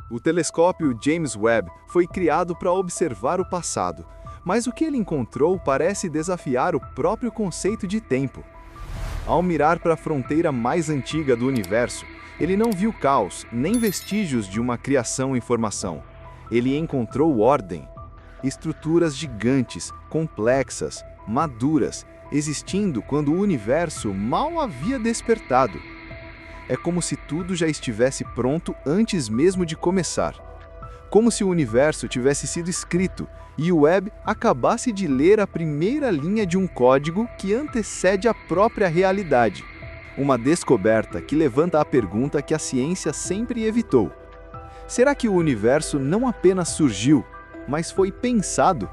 O telescópio James Webb foi criado para observar o passado, mas o que ele encontrou parece desafiar o próprio conceito de tempo. Ao mirar para a fronteira mais antiga do universo, ele não viu caos, nem vestígios de uma criação em formação. Ele encontrou ordem. Estruturas gigantes, complexas, maduras, existindo quando o universo mal havia despertado. É como se tudo já estivesse pronto antes mesmo de começar. Como se o universo tivesse sido escrito e o Webb acabasse de ler a primeira linha de um código que antecede a própria realidade. Uma descoberta que levanta a pergunta que a ciência sempre evitou. Será que o universo não apenas surgiu, mas foi pensado?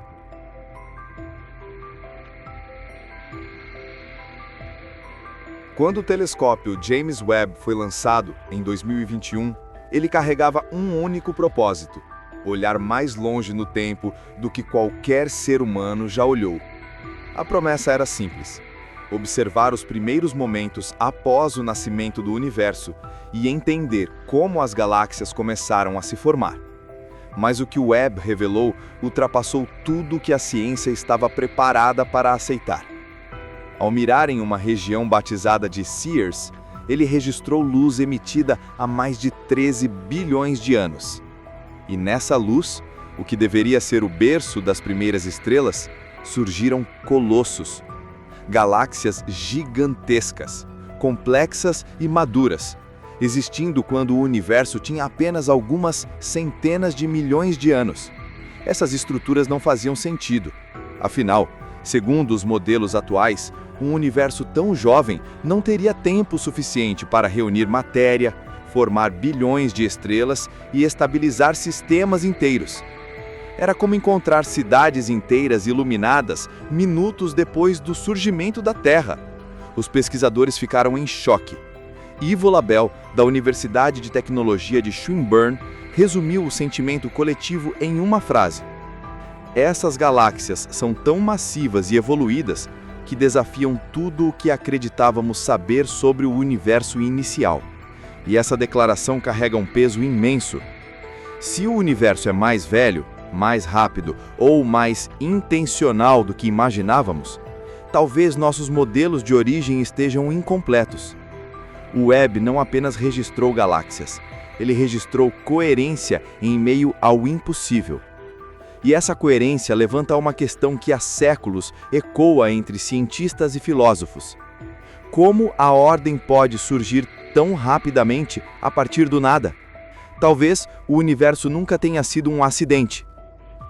Quando o telescópio James Webb foi lançado, em 2021, ele carregava um único propósito: olhar mais longe no tempo do que qualquer ser humano já olhou. A promessa era simples: observar os primeiros momentos após o nascimento do universo e entender como as galáxias começaram a se formar. Mas o que o Webb revelou ultrapassou tudo o que a ciência estava preparada para aceitar. Ao mirar em uma região batizada de Sears, ele registrou luz emitida há mais de 13 bilhões de anos. E nessa luz, o que deveria ser o berço das primeiras estrelas, surgiram colossos. Galáxias gigantescas, complexas e maduras, existindo quando o universo tinha apenas algumas centenas de milhões de anos. Essas estruturas não faziam sentido. Afinal, segundo os modelos atuais, um universo tão jovem não teria tempo suficiente para reunir matéria, formar bilhões de estrelas e estabilizar sistemas inteiros. Era como encontrar cidades inteiras iluminadas minutos depois do surgimento da Terra. Os pesquisadores ficaram em choque. Ivo Labelle, da Universidade de Tecnologia de Swinburne, resumiu o sentimento coletivo em uma frase: essas galáxias são tão massivas e evoluídas que desafiam tudo o que acreditávamos saber sobre o universo inicial. E essa declaração carrega um peso imenso. Se o universo é mais velho, mais rápido ou mais intencional do que imaginávamos, talvez nossos modelos de origem estejam incompletos. O Webb não apenas registrou galáxias, ele registrou coerência em meio ao impossível. E essa coerência levanta uma questão que há séculos ecoa entre cientistas e filósofos. Como a ordem pode surgir tão rapidamente a partir do nada? Talvez o universo nunca tenha sido um acidente.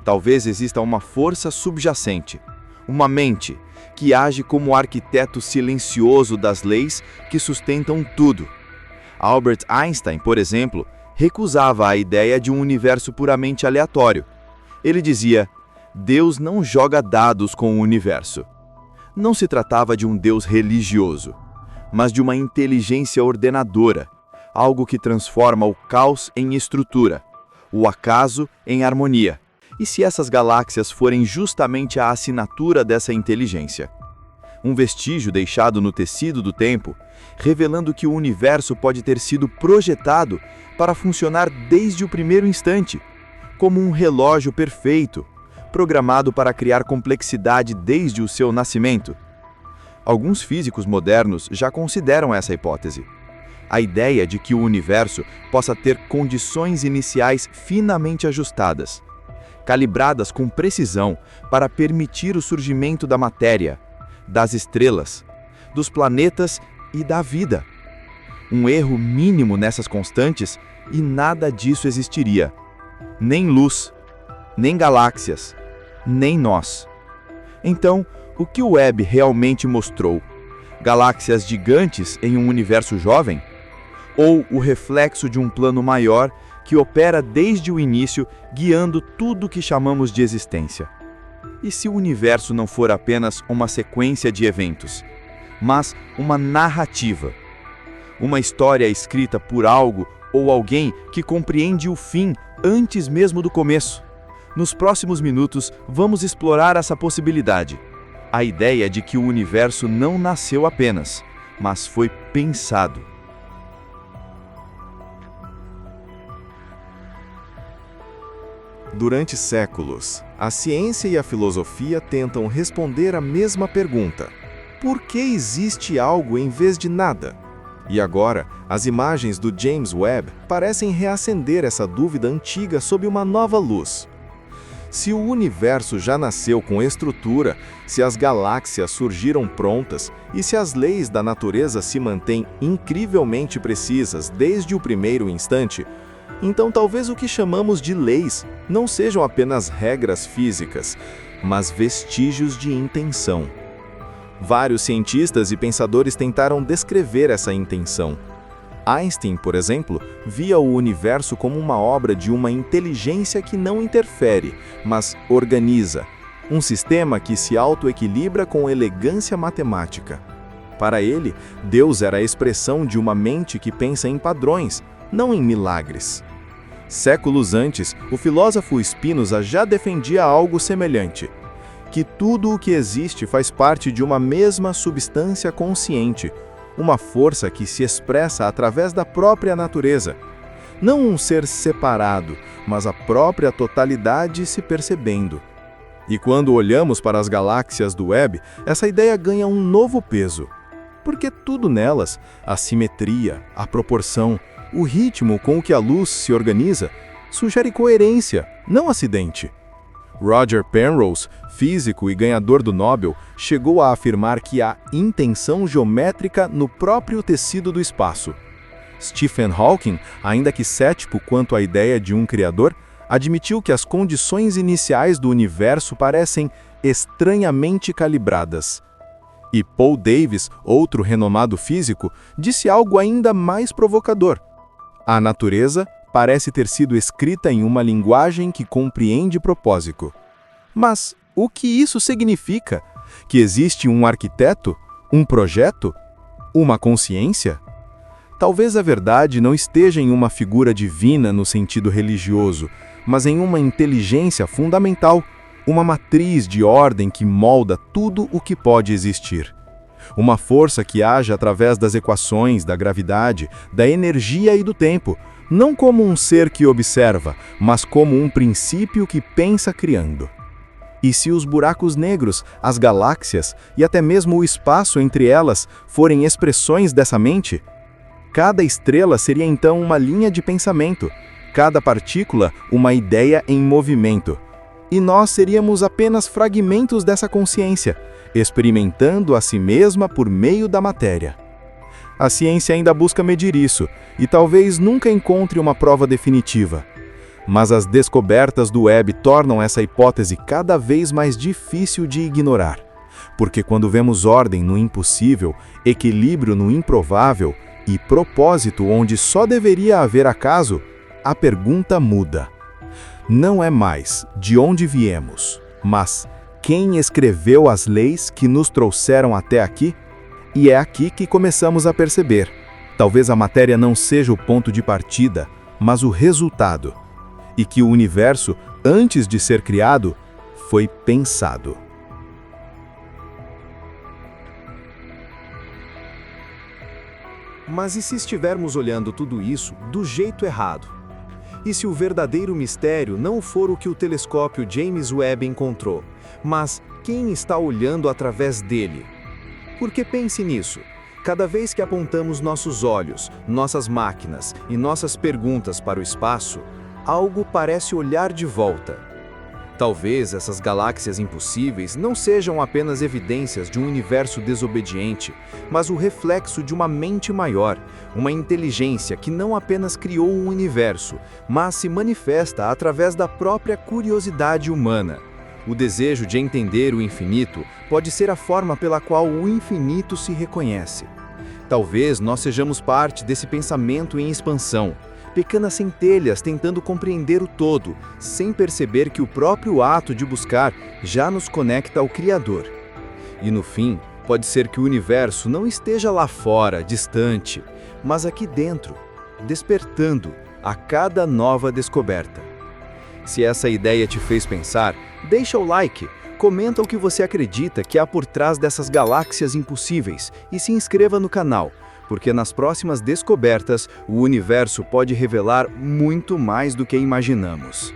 Talvez exista uma força subjacente, uma mente, que age como o arquiteto silencioso das leis que sustentam tudo. Albert Einstein, por exemplo, recusava a ideia de um universo puramente aleatório. Ele dizia: Deus não joga dados com o universo. Não se tratava de um Deus religioso, mas de uma inteligência ordenadora, algo que transforma o caos em estrutura, o acaso em harmonia. E se essas galáxias forem justamente a assinatura dessa inteligência? Um vestígio deixado no tecido do tempo, revelando que o universo pode ter sido projetado para funcionar desde o primeiro instante, como um relógio perfeito, programado para criar complexidade desde o seu nascimento. Alguns físicos modernos já consideram essa hipótese. A ideia de que o universo possa ter condições iniciais finamente ajustadas, calibradas com precisão para permitir o surgimento da matéria, das estrelas, dos planetas e da vida. Um erro mínimo nessas constantes e nada disso existiria. Nem luz, nem galáxias, nem nós. Então, o que o Webb realmente mostrou? Galáxias gigantes em um universo jovem? Ou o reflexo de um plano maior que opera desde o início, guiando tudo o que chamamos de existência? E se o universo não for apenas uma sequência de eventos, mas uma narrativa? Uma história escrita por algo ou alguém que compreende o fim antes mesmo do começo? Nos próximos minutos, vamos explorar essa possibilidade. A ideia de que o universo não nasceu apenas, mas foi pensado. Durante séculos, a ciência e a filosofia tentam responder a mesma pergunta: por que existe algo em vez de nada? E agora, as imagens do James Webb parecem reacender essa dúvida antiga sob uma nova luz. Se o universo já nasceu com estrutura, se as galáxias surgiram prontas e se as leis da natureza se mantêm incrivelmente precisas desde o primeiro instante, então talvez o que chamamos de leis não sejam apenas regras físicas, mas vestígios de intenção. Vários cientistas e pensadores tentaram descrever essa intenção. Einstein, por exemplo, via o universo como uma obra de uma inteligência que não interfere, mas organiza, um sistema que se autoequilibra com elegância matemática. Para ele, Deus era a expressão de uma mente que pensa em padrões, não em milagres. Séculos antes, o filósofo Spinoza já defendia algo semelhante: que tudo o que existe faz parte de uma mesma substância consciente, uma força que se expressa através da própria natureza. Não um ser separado, mas a própria totalidade se percebendo. E quando olhamos para as galáxias do Webb, essa ideia ganha um novo peso. Porque tudo nelas, a simetria, a proporção, o ritmo com o que a luz se organiza, sugere coerência, não acidente. Roger Penrose, físico e ganhador do Nobel, chegou a afirmar que há intenção geométrica no próprio tecido do espaço. Stephen Hawking, ainda que cético quanto à ideia de um criador, admitiu que as condições iniciais do universo parecem estranhamente calibradas. E Paul Davies, outro renomado físico, disse algo ainda mais provocador: a natureza parece ter sido escrita em uma linguagem que compreende propósito. Mas o que isso significa? Que existe um arquiteto? Um projeto? Uma consciência? Talvez a verdade não esteja em uma figura divina no sentido religioso, mas em uma inteligência fundamental, uma matriz de ordem que molda tudo o que pode existir. Uma força que age através das equações, da gravidade, da energia e do tempo, não como um ser que observa, mas como um princípio que pensa criando. E se os buracos negros, as galáxias e até mesmo o espaço entre elas forem expressões dessa mente? Cada estrela seria então uma linha de pensamento, cada partícula uma ideia em movimento. E nós seríamos apenas fragmentos dessa consciência, experimentando a si mesma por meio da matéria. A ciência ainda busca medir isso, e talvez nunca encontre uma prova definitiva. Mas as descobertas do Webb tornam essa hipótese cada vez mais difícil de ignorar. Porque quando vemos ordem no impossível, equilíbrio no improvável e propósito onde só deveria haver acaso, a pergunta muda. Não é mais de onde viemos, mas quem escreveu as leis que nos trouxeram até aqui? E é aqui que começamos a perceber. Talvez a matéria não seja o ponto de partida, mas o resultado. E que o universo, antes de ser criado, foi pensado. Mas e se estivermos olhando tudo isso do jeito errado? E se o verdadeiro mistério não for o que o telescópio James Webb encontrou, mas quem está olhando através dele? Porque pense nisso. Cada vez que apontamos nossos olhos, nossas máquinas e nossas perguntas para o espaço, algo parece olhar de volta. Talvez essas galáxias impossíveis não sejam apenas evidências de um universo desobediente, mas o reflexo de uma mente maior, uma inteligência que não apenas criou o universo, mas se manifesta através da própria curiosidade humana. O desejo de entender o infinito pode ser a forma pela qual o infinito se reconhece. Talvez nós sejamos parte desse pensamento em expansão, pequenas centelhas tentando compreender o todo, sem perceber que o próprio ato de buscar já nos conecta ao Criador. E no fim, pode ser que o universo não esteja lá fora, distante, mas aqui dentro, despertando a cada nova descoberta. Se essa ideia te fez pensar, deixa o like, comenta o que você acredita que há por trás dessas galáxias impossíveis e se inscreva no canal, porque nas próximas descobertas o universo pode revelar muito mais do que imaginamos.